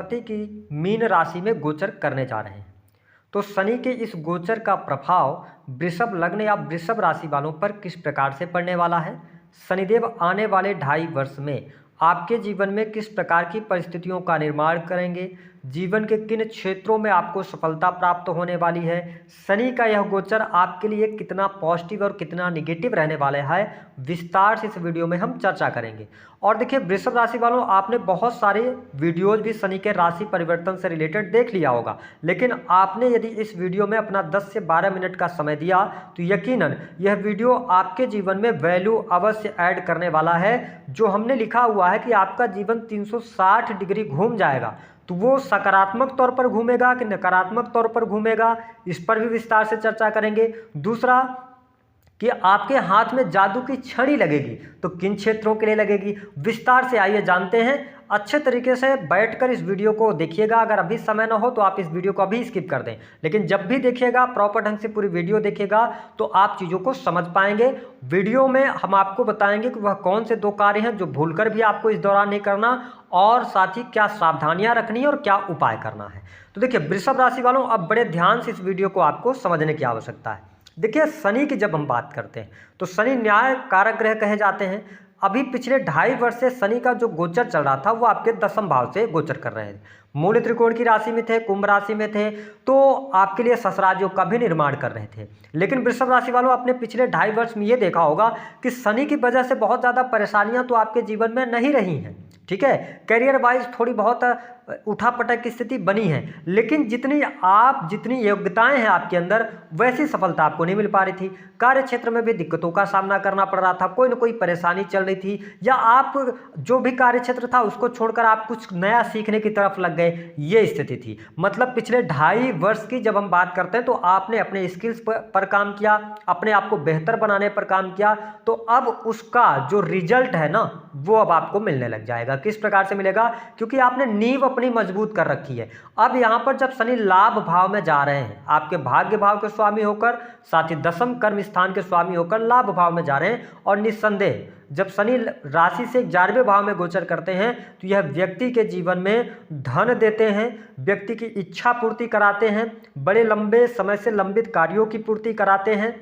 बृहस्पति की मीन राशि में गोचर करने जा रहे हैं। तो शनि के इस गोचर का प्रभाव वृषभ लग्न या वृषभ राशि वालों पर किस प्रकार से पड़ने वाला है, शनिदेव आने वाले 2.5 वर्ष में आपके जीवन में किस प्रकार की परिस्थितियों का निर्माण करेंगे, जीवन के किन क्षेत्रों में आपको सफलता प्राप्त होने वाली है, शनि का यह गोचर आपके लिए कितना पॉजिटिव और कितना निगेटिव रहने वाला है, विस्तार से इस वीडियो में हम चर्चा करेंगे। और देखिए वृषभ राशि वालों, आपने बहुत सारे वीडियोज भी शनि के राशि परिवर्तन से रिलेटेड देख लिया होगा, लेकिन आपने यदि इस वीडियो में अपना 10 से 12 मिनट का समय दिया तो यकीनन यह वीडियो आपके जीवन में वैल्यू अवश्य ऐड करने वाला है। जो हमने लिखा हुआ है कि आपका जीवन 360 डिग्री घूम जाएगा, तो वो सकारात्मक तौर पर घूमेगा कि नकारात्मक तौर पर घूमेगा, इस पर भी विस्तार से चर्चा करेंगे। दूसरा कि आपके हाथ में जादू की छड़ी लगेगी तो किन क्षेत्रों के लिए लगेगी, विस्तार से आइए जानते हैं। अच्छे तरीके से बैठकर इस वीडियो को देखिएगा। अगर अभी समय ना हो तो आप इस वीडियो को अभी स्किप कर दें, लेकिन जब भी देखिएगा प्रॉपर ढंग से पूरी वीडियो देखिएगा तो आप चीज़ों को समझ पाएंगे। वीडियो में हम आपको बताएंगे कि वह कौन से 2 कार्य हैं जो भूलकर भी आपको इस दौरान नहीं करना, और साथ ही क्या सावधानियां रखनी है और क्या उपाय करना है। तो देखिए वृषभ राशि वालों, अब बड़े ध्यान से इस वीडियो को आपको समझने की आवश्यकता है। देखिए शनि की जब हम बात करते हैं तो शनि न्याय कारक ग्रह कहे जाते हैं। अभी पिछले 2.5 वर्ष से शनि का जो गोचर चल रहा था वो आपके 10वें भाव से गोचर कर रहे हैं। मूल त्रिकोण की राशि में थे, कुंभ राशि में थे, तो आपके लिए ससराज योग का भी निर्माण कर रहे थे। लेकिन वृषभ राशि वालों, आपने पिछले 2.5 वर्ष में ये देखा होगा कि शनि की वजह से बहुत ज़्यादा परेशानियां तो आपके जीवन में नहीं रही हैं, ठीक है। करियर वाइज थोड़ी बहुत उठापटक की स्थिति बनी है, लेकिन जितनी योग्यताएं हैं आपके अंदर वैसी सफलता आपको नहीं मिल पा रही थी। कार्य क्षेत्र में भी दिक्कतों का सामना करना पड़ रहा था, कोई ना कोई परेशानी चल रही थी, या आप जो भी कार्य क्षेत्र था उसको छोड़कर आप कुछ नया सीखने की तरफ लग गए, ये स्थिति थी। मतलब पिछले 2.5 वर्ष की जब हम बात करते हैं तो आपने अपने स्किल्स पर काम किया, अपने आप को बेहतर बनाने पर काम किया, तो अब उसका जो रिजल्ट है ना वो अब आपको मिलने लग जाएगा। किस प्रकार से मिलेगा, क्योंकि आपने नींव अपनी मजबूत कर रखी है। अब यहां पर जब शनि लाभ भाव में जा रहे हैं, आपके भाग्य भाव के स्वामी होकर, साथ ही 10वें कर्म स्थान के स्वामी होकर लाभ भाव में जा रहे हैं, और निस्संदेह जब शनि राशि से 11वें भाव में गोचर करते हैं तो यह व्यक्ति के जीवन में धन देते हैं, व्यक्ति की इच्छा पूर्ति कराते हैं, बड़े लंबे समय से लंबित कार्यों की पूर्ति कराते हैं,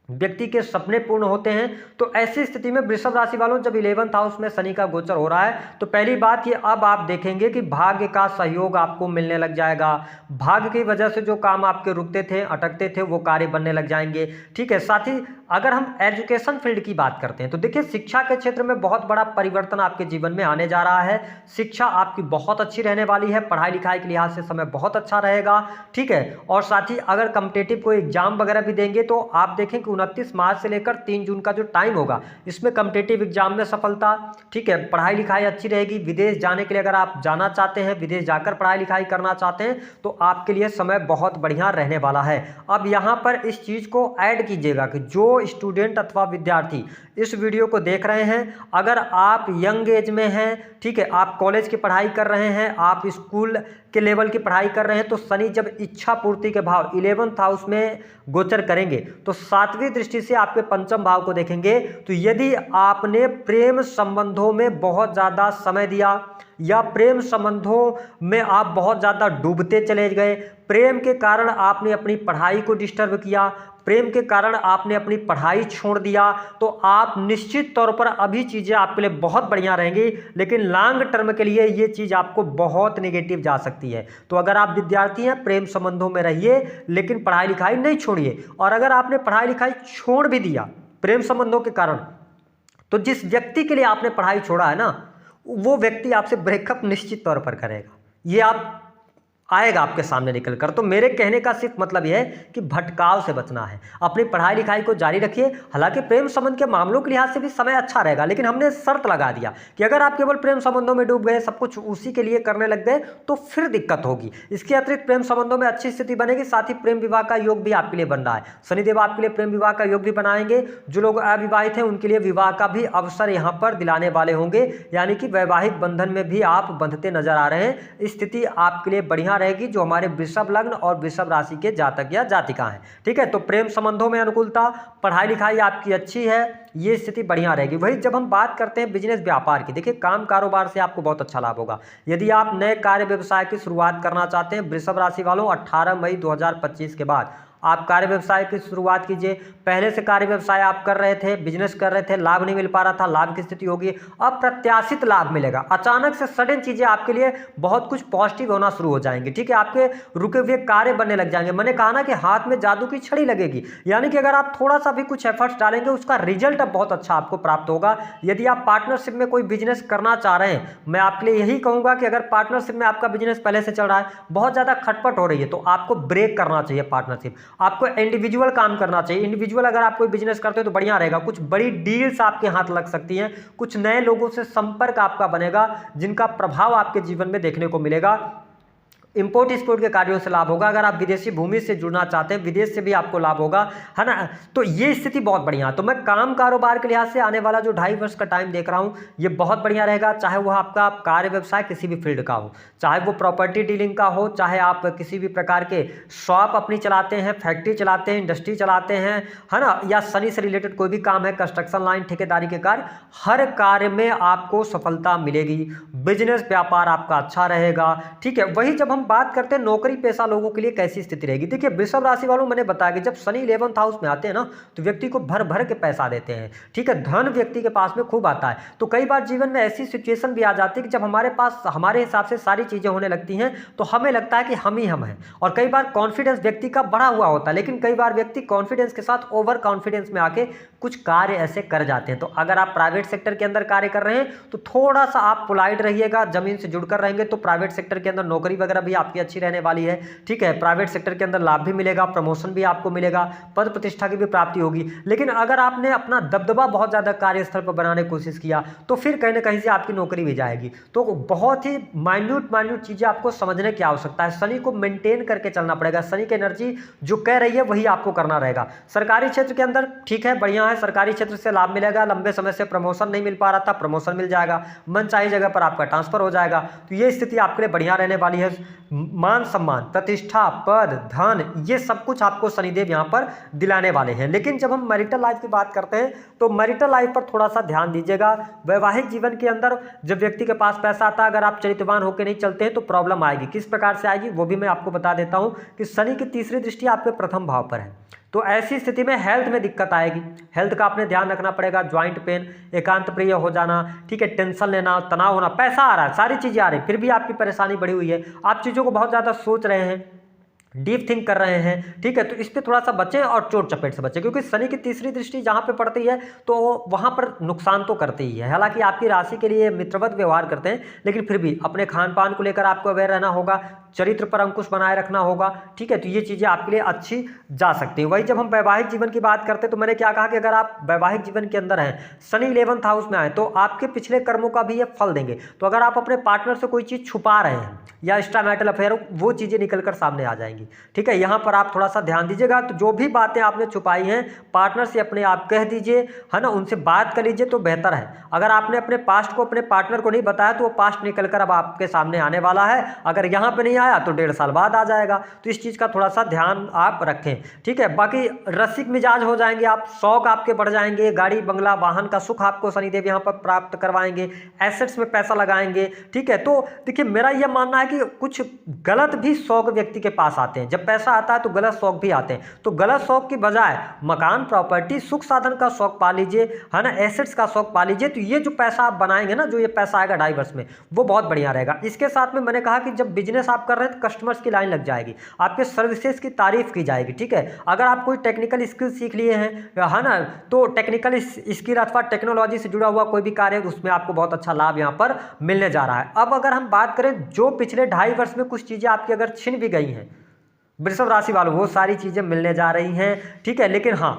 व्यक्ति के सपने पूर्ण होते हैं। तो ऐसी स्थिति में वृषभ राशि वालों, जब 11th हाउस में शनि का गोचर हो रहा है तो पहली बात ये, अब आप देखेंगे कि भाग्य का सहयोग आपको मिलने लग जाएगा। भाग्य की वजह से जो काम आपके रुकते थे, अटकते थे, वो कार्य बनने लग जाएंगे, ठीक है। साथ ही अगर हम एजुकेशन फील्ड की बात करते हैं तो देखिए शिक्षा के क्षेत्र में बहुत बड़ा परिवर्तन आपके जीवन में आने जा रहा है। शिक्षा आपकी बहुत अच्छी रहने वाली है, पढ़ाई लिखाई के लिहाज से समय बहुत अच्छा रहेगा, ठीक है। और साथ ही अगर कॉम्पिटिटिव कोई एग्जाम वगैरह भी देंगे तो आप देखें कि 29 मार्च से लेकर 3 जून का जो टाइम होगा इसमें कॉम्पिटिटिव एग्जाम में सफलता, ठीक है। पढ़ाई लिखाई अच्छी रहेगी। विदेश जाने के लिए अगर आप जाना चाहते हैं, विदेश जाकर पढ़ाई लिखाई करना चाहते हैं तो आपके लिए समय बहुत बढ़िया रहने वाला है। अब यहाँ पर इस चीज़ को ऐड कीजिएगा कि जो स्टूडेंट अथवा विद्यार्थी इस वीडियो को देख रहे हैं, अगर आप यंग एज में हैं, ठीक है, आप कॉलेज की पढ़ाई कर रहे हैं, आप स्कूल के लेवल की पढ़ाई कर रहे हैं, तो शनि जब इच्छा पूर्ति के भाव 11th हाउस में गोचर करेंगे तो 7वीं दृष्टि से आपके 5वें भाव को देखेंगे। तो यदि आपने प्रेम संबंधों में बहुत ज़्यादा समय दिया या प्रेम संबंधों में आप बहुत ज़्यादा डूबते चले गए, प्रेम के कारण आपने अपनी पढ़ाई को डिस्टर्ब किया, प्रेम के कारण आपने अपनी पढ़ाई छोड़ दिया, तो आप निश्चित तौर पर अभी चीज़ें आपके लिए बहुत बढ़िया रहेंगी, लेकिन लॉन्ग टर्म के लिए ये चीज़ आपको बहुत नेगेटिव जा सकती है। तो अगर आप विद्यार्थी हैं, प्रेम संबंधों में रहिए, लेकिन पढ़ाई लिखाई नहीं छोड़िए। और अगर आपने पढ़ाई लिखाई छोड़ भी दिया प्रेम संबंधों के कारण, तो जिस व्यक्ति के लिए आपने पढ़ाई छोड़ा है ना, वो व्यक्ति आपसे ब्रेकअप निश्चित तौर पर करेगा, ये आप आएगा आपके सामने निकलकर। तो मेरे कहने का सिर्फ मतलब यह है कि भटकाव से बचना है, अपनी पढ़ाई लिखाई को जारी रखिए। हालांकि प्रेम संबंध के मामलों के लिहाज से भी समय अच्छा रहेगा, लेकिन हमने शर्त लगा दिया कि अगर आप केवल प्रेम संबंधों में डूब गए, सब कुछ उसी के लिए करने लग गए, तो फिर दिक्कत होगी। इसके अतिरिक्त प्रेम संबंधों में अच्छी स्थिति बनेगी, साथ ही प्रेम विवाह का योग भी आपके लिए बन रहा है। शनिदेव आपके लिए प्रेम विवाह का योग भी बनाएंगे। जो लोग अविवाहित हैं उनके लिए विवाह का भी अवसर यहाँ पर दिलाने वाले होंगे, यानी कि वैवाहिक बंधन में भी आप बंधते नजर आ रहे हैं। स्थिति आपके लिए बढ़िया रहेगी जो हमारे वृषभ लग्न और वृषभ राशि के जातक या जातिका हैं। ठीक है, तो प्रेम संबंधों में अनुकूलता, पढ़ाई लिखाई आपकी अच्छी है, ये स्थिति बढ़िया रहेगी। वही जब हम बात करते हैं बिजनेस व्यापार की, देखिए काम कारोबार से आपको बहुत अच्छा लाभ होगा। यदि आप नए कार्य व्यवसाय की शुरुआत करना चाहते हैं वृषभ राशि वालों, 18 मई 2025 के बाद आप कार्य व्यवसाय की शुरुआत कीजिए। पहले से कार्य व्यवसाय आप कर रहे थे, बिजनेस कर रहे थे, लाभ नहीं मिल पा रहा था, लाभ की स्थिति होगी, अप्रत्याशित लाभ मिलेगा। अचानक से सडन चीजें आपके लिए बहुत कुछ पॉजिटिव होना शुरू हो जाएंगी। ठीक है, आपके रुके हुए कार्य बनने लग जाएंगे। मैंने कहा ना कि हाथ में जादू की छड़ी लगेगी, यानी कि अगर आप थोड़ा सा भी कुछ एफर्ट्स डालेंगे उसका रिजल्ट अब बहुत अच्छा आपको प्राप्त होगा। यदि आप पार्टनरशिप में कोई बिजनेस करना चाह रहे हैं, मैं आपके लिए यही कहूंगा कि अगर पार्टनरशिप में आपका बिजनेस पहले से चल रहा है, बहुत ज्यादा खटपट हो रही है, तो आपको ब्रेक करना चाहिए पार्टनरशिप। आपको इंडिविजुअल काम करना चाहिए। इंडिविजुअल अगर आप कोई बिजनेस करते हो तो बढ़िया रहेगा। कुछ बड़ी डील्स आपके हाथ लग सकती हैं, कुछ नए लोगों से संपर्क आपका बनेगा जिनका प्रभाव आपके जीवन में देखने को मिलेगा। इंपोर्ट एक्सपोर्ट के कार्यों से लाभ होगा। अगर आप विदेशी भूमि से जुड़ना चाहते हैं, विदेश से भी आपको लाभ होगा, है ना। तो ये स्थिति बहुत बढ़िया। तो मैं काम कारोबार के लिहाज से आने वाला जो 2.5 वर्ष का टाइम देख रहा हूँ, ये बहुत बढ़िया रहेगा। चाहे वो आपका कार्य व्यवसाय किसी भी फील्ड का हो, चाहे वो प्रॉपर्टी डीलिंग का हो, चाहे आप किसी भी प्रकार के शॉप अपनी चलाते हैं, फैक्ट्री चलाते हैं, इंडस्ट्री चलाते हैं, है ना, या शनि से रिलेटेड कोई भी काम है, कंस्ट्रक्शन लाइन, ठेकेदारी के कार्य, हर कार्य में आपको सफलता मिलेगी। बिजनेस व्यापार आपका अच्छा रहेगा। ठीक है, वही जब हम बात करते हैं नौकरी पेशा लोगों के लिए कैसी स्थिति रहेगी। देखिए वृषभ राशि वालों, मैंने बताया कि जब शनि 11th हाउस में आते हैं ना, तो व्यक्ति को भर भर के पैसा देते हैं। ठीक है, धन व्यक्ति के पास में खूब आता है। तो कई बार जीवन में ऐसी सिचुएशन भी आ जाती है कि जब हमारे पास हमारे हिसाब से सारी चीजें होने लगती हैं, तो हमें लगता है कि हम ही हम हैं। और कई बार कॉन्फिडेंस व्यक्ति का बढ़ा हुआ होता है, लेकिन कई बार व्यक्ति कॉन्फिडेंस के साथ ओवर कॉन्फिडेंस में आके कुछ कार्य ऐसे कर जाते हैं। तो अगर आप प्राइवेट सेक्टर के अंदर कार्य कर रहे हैं तो थोड़ा सा आप पोलाइट रहिएगा, जमीन से जुड़कर रहेंगे तो प्राइवेट सेक्टर के अंदर नौकरी वगैरह भी आपकी अच्छी रहने वाली है। ठीक है, प्राइवेट सेक्टर के अंदर लाभ भी मिलेगा, प्रमोशन भी आपको मिलेगा, पद प्रतिष्ठा की भी प्राप्ति होगी। लेकिन अगर आपने अपना दबदबा बहुत ज्यादा कार्यस्थल पर बनाने की कोशिश किया तो फिर कहीं ना कहीं से आपकी नौकरी भी जाएगी। तो बहुत ही माइन्यूट चीजें आपको समझने की आवश्यकता है। शनि को मेंटेन करके चलना पड़ेगा। शनि की एनर्जी जो कह रही है वही आपको करना रहेगा। सरकारी क्षेत्र के अंदर ठीक है, बढ़िया है, सरकारी क्षेत्र से लाभ मिलेगा। लंबे समय से प्रमोशन नहीं मिल पा रहा था, प्रमोशन मिल जाएगा, मनचाही जगह पर आपका ट्रांसफर हो जाएगा। तो ये स्थिति आपके लिए बढ़िया रहने वाली है। मान सम्मान, प्रतिष्ठा, पद, धन, ये सब कुछ आपको शनिदेव यहाँ पर दिलाने वाले हैं। लेकिन जब हम मैरिटल लाइफ की बात करते हैं तो मैरिटल लाइफ पर थोड़ा सा ध्यान दीजिएगा। वैवाहिक जीवन के अंदर जब व्यक्ति के पास पैसा आता है, अगर आप चरित्रवान होकर नहीं चलते हैं तो प्रॉब्लम आएगी। किस प्रकार से आएगी वो भी मैं आपको बता देता हूं कि शनि की तीसरी दृष्टि आपके प्रथम भाव पर है। तो ऐसी स्थिति में हेल्थ में दिक्कत आएगी। हेल्थ का आपने ध्यान रखना पड़ेगा। ज्वाइंट पेन, एकांत प्रिय हो जाना, ठीक है, टेंशन लेना, तनाव होना, पैसा आ रहा है, सारी चीजें आ रही, फिर भी आपकी परेशानी बढ़ी हुई है। आप चीजों को बहुत ज्यादा सोच रहे हैं, डीप थिंक कर रहे हैं। ठीक है, तो इस पे थोड़ा सा बचें और चोट चपेट से बचें, क्योंकि शनि की तीसरी दृष्टि जहां पे पड़ती है तो वहां पर नुकसान तो करती ही है। हालांकि आपकी राशि के लिए मित्रवत व्यवहार करते हैं, लेकिन फिर भी अपने खान पान को लेकर आपको अवेयर रहना होगा, चरित्र पर अंकुश बनाए रखना होगा। ठीक है, तो ये चीजें आपके लिए अच्छी जा सकती है। वही जब हम वैवाहिक जीवन की बात करते हैं तो मैंने क्या कहा कि अगर आप वैवाहिक जीवन के अंदर हैं, शनि 11th हाउस में आए, तो आपके पिछले कर्मों का भी ये फल देंगे। तो अगर आप अपने पार्टनर से कोई चीज छुपा रहे हैं या एक्स्ट्रा मैरिटल अफेयर, वो चीजें निकलकर सामने आ जाएंगी। ठीक है, यहां पर आप थोड़ा सा ध्यान दीजिएगा। तो जो भी बातें आपने छुपाई हैं पार्टनर से अपने आप कह दीजिए, है ना, उनसे बात कर लीजिए तो बेहतर है। अगर आपने अपने पास्ट को अपने पार्टनर को नहीं बताया तो वो पास्ट निकलकर अब आपके सामने आने वाला है। अगर यहां पे नहीं आया तो 1.5 साल बाद आ जाएगा। तो इस चीज का थोड़ा सा ध्यान आप रखें। ठीक है, बाकी रसिक मिजाज हो जाएंगे आप, शौक आपके बढ़ जाएंगे, गाड़ी बंगला वाहन का सुख आपको शनिदेव यहाँ पर प्राप्त करवाएंगे, एसेट्स में पैसा लगाएंगे। ठीक है, तो देखिए मेरा यह मानना है कि कुछ गलत भी शौक व्यक्ति के पास आते हैं। जब पैसा आता है तो गलत शौक भी आते हैं। तो गलत शौक की बजाय मकान, प्रॉपर्टी, सुख साधन का शौक पा लीजिए, है ना, एसेट्स का शौक पा लीजिए। तो ये जो पैसा आप बनाएंगे ना, जो ये पैसा आएगा 2.5 वर्ष में, वो बहुत बढ़िया रहेगा। इसके साथ में मैंने कहा कि जब बिजनेस आप कर रहे हैं तो कस्टमर्स की लाइन लग जाएगी, आपके सर्विसेज की तारीफ की जाएगी। ठीक है, अगर आप कोई टेक्निकल स्किल सीख लिए हैं, है ना, तो टेक्निकल स्किल अथवा टेक्नोलॉजी से जुड़ा हुआ कोई भी कार्य है उसमें आपको बहुत अच्छा लाभ यहाँ पर मिलने जा रहा है। अब अगर हम बात करें जो पिछले 2.5 वर्ष में कुछ चीजें आपकी अगर छिन भी गई हैं वृषभ राशि वालों, वो सारी चीजें मिलने जा रही हैं। ठीक है, लेकिन हाँ,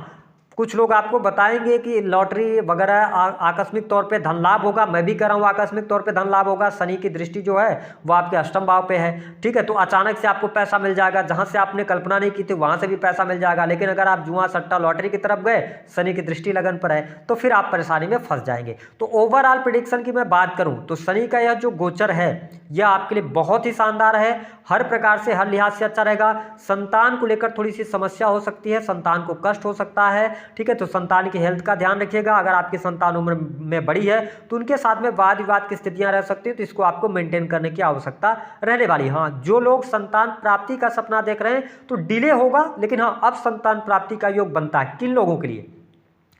कुछ लोग आपको बताएंगे कि लॉटरी वगैरह आकस्मिक तौर पे धन लाभ होगा। मैं भी कह रहा हूँ आकस्मिक तौर पे धन लाभ होगा। शनि की दृष्टि जो है वो आपके अष्टम भाव पे है, ठीक है। तो अचानक से आपको पैसा मिल जाएगा, जहाँ से आपने कल्पना नहीं की थी वहाँ से भी पैसा मिल जाएगा। लेकिन अगर आप जुआ सट्टा लॉटरी की तरफ गए, शनि की दृष्टि लगन पर है, तो फिर आप परेशानी में फंस जाएंगे। तो ओवरऑल प्रेडिक्शन की मैं बात करूँ तो शनि का यह जो गोचर है यह आपके लिए बहुत ही शानदार है। हर प्रकार से, हर लिहाज से अच्छा रहेगा। संतान को लेकर थोड़ी सी समस्या हो सकती है, संतान को कष्ट हो सकता है, ठीक है। तो संतान की हेल्थ का ध्यान रखिएगा। अगर आपकी संतान उम्र में बड़ी है तो उनके साथ में वाद विवाद की स्थितियां रह सकती है, तो इसको आपको मेंटेन करने की आवश्यकता रहने वाली है। हाँ, जो लोग संतान प्राप्ति का सपना देख रहे हैं तो डिले होगा, लेकिन हाँ अब संतान प्राप्ति का योग बनता है। किन लोगों के लिए?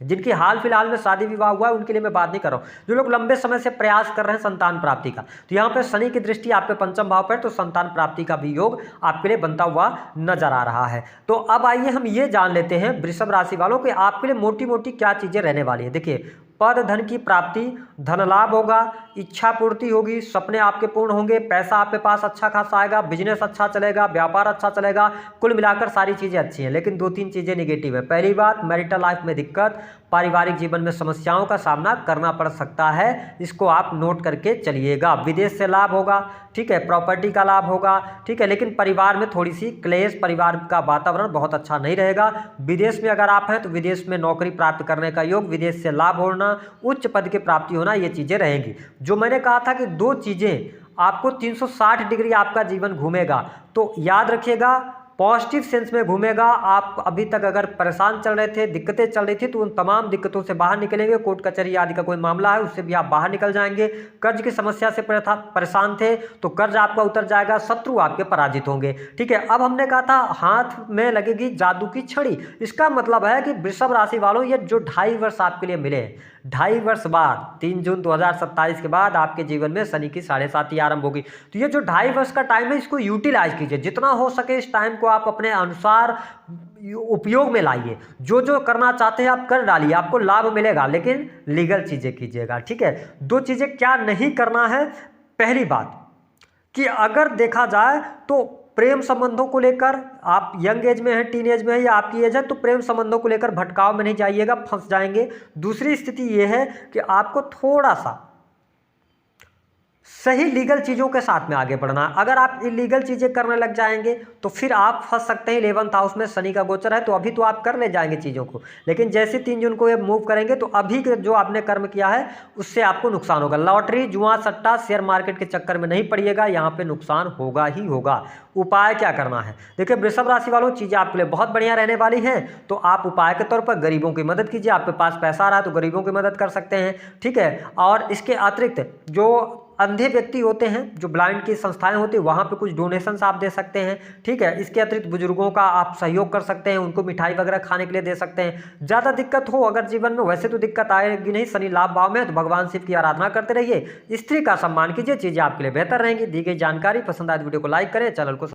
जिनकी हाल फिलहाल में शादी विवाह हुआ है उनके लिए मैं बात नहीं कर रहा हूँ, जो लोग लंबे समय से प्रयास कर रहे हैं संतान प्राप्ति का। तो यहाँ पे शनि की दृष्टि आपके पंचम भाव पर, तो संतान प्राप्ति का भी योग आपके लिए बनता हुआ नजर आ रहा है। तो अब आइए हम ये जान लेते हैं वृषभ राशि वालों के आपके लिए मोटी मोटी क्या चीजें रहने वाली है। देखिए, पद धन की प्राप्ति, धन लाभ होगा, इच्छा पूर्ति होगी, सपने आपके पूर्ण होंगे, पैसा आपके पास अच्छा खासा आएगा, बिजनेस अच्छा चलेगा, व्यापार अच्छा चलेगा। कुल मिलाकर सारी चीज़ें अच्छी हैं, लेकिन 2-3 चीज़ें निगेटिव है। पहली बात, मैरिटल लाइफ में दिक्कत, पारिवारिक जीवन में समस्याओं का सामना करना पड़ सकता है, इसको आप नोट करके चलिएगा। विदेश से लाभ होगा, ठीक है, प्रॉपर्टी का लाभ होगा, ठीक है, लेकिन परिवार में थोड़ी सी क्लेश, परिवार का वातावरण बहुत अच्छा नहीं रहेगा। विदेश में अगर आप हैं तो विदेश में नौकरी प्राप्त करने का योग, विदेश से लाभ होना, उच्च पद की प्राप्ति होना, ये चीज़ें रहेंगी। जो मैंने कहा था कि 2 चीज़ें आपको 360 डिग्री आपका जीवन घूमेगा, तो याद रखिएगा, पॉजिटिव सेंस में घूमेगा। आप अभी तक अगर परेशान चल रहे थे, दिक्कतें चल रही थी, तो उन तमाम दिक्कतों से बाहर निकलेंगे। कोर्ट कचहरी आदि का कोई मामला है उससे भी आप बाहर निकल जाएंगे। कर्ज की समस्या से परेशान थे तो कर्ज आपका उतर जाएगा, शत्रु आपके पराजित होंगे, ठीक है। अब हमने कहा था हाथ में लगेगी जादू की छड़ी। इसका मतलब है कि वृषभ राशि वालों, ये जो 2.5 वर्ष आपके लिए मिले, 2.5 वर्ष बाद 3 जून 2027 के बाद आपके जीवन में शनि की 7.5 आरंभ होगी। तो ये जो 2.5 वर्ष का टाइम है, इसको यूटिलाइज कीजिए, जितना हो सके इस टाइम को आप अपने अनुसार उपयोग में लाइए। जो जो करना चाहते हैं आप कर डालिए, आपको लाभ मिलेगा, लेकिन लीगल चीजें कीजिएगा, ठीक है। 2 चीजें क्या नहीं करना है। पहली बात कि अगर देखा जाए तो प्रेम संबंधों को लेकर, आप यंग एज में हैं, टीन एज में है या आपकी एज है, तो प्रेम संबंधों को लेकर भटकाव में नहीं जाइएगा, फंस जाएंगे। दूसरी स्थिति यह है कि आपको थोड़ा सा सही लीगल चीज़ों के साथ में आगे बढ़ना है। अगर आप इलीगल चीज़ें करने लग जाएंगे तो फिर आप फंस सकते हैं। 11th हाउस में शनि का गोचर है, तो अभी तो आप कर ले जाएंगे चीज़ों को, लेकिन जैसे 3 जून को ये मूव करेंगे तो अभी जो आपने कर्म किया है उससे आपको नुकसान होगा। लॉटरी, जुआ सट्टा, शेयर मार्केट के चक्कर में नहीं पड़िएगा, यहाँ पे नुकसान होगा ही होगा। उपाय क्या करना है? देखिए वृषभ राशि वालों, चीज़ें आपके लिए बहुत बढ़िया रहने वाली हैं। तो आप उपाय के तौर पर गरीबों की मदद कीजिए। आपके पास पैसा आ रहा है तो गरीबों की मदद कर सकते हैं, ठीक है। और इसके अतिरिक्त जो अंधे व्यक्ति होते हैं, जो ब्लाइंड की संस्थाएं होती हैं, वहाँ पे कुछ डोनेशंस आप दे सकते हैं, ठीक है। इसके अतिरिक्त बुजुर्गों का आप सहयोग कर सकते हैं, उनको मिठाई वगैरह खाने के लिए दे सकते हैं। ज़्यादा दिक्कत हो अगर जीवन में, वैसे तो दिक्कत आएगी नहीं, शनि लाभ भाव में, तो भगवान शिव की आराधना करते रहिए, स्त्री का सम्मान कीजिए, चीज़ें आपके लिए बेहतर रहेंगी। दी गई जानकारी पसंद आए तो वीडियो को लाइक करें, चैनल को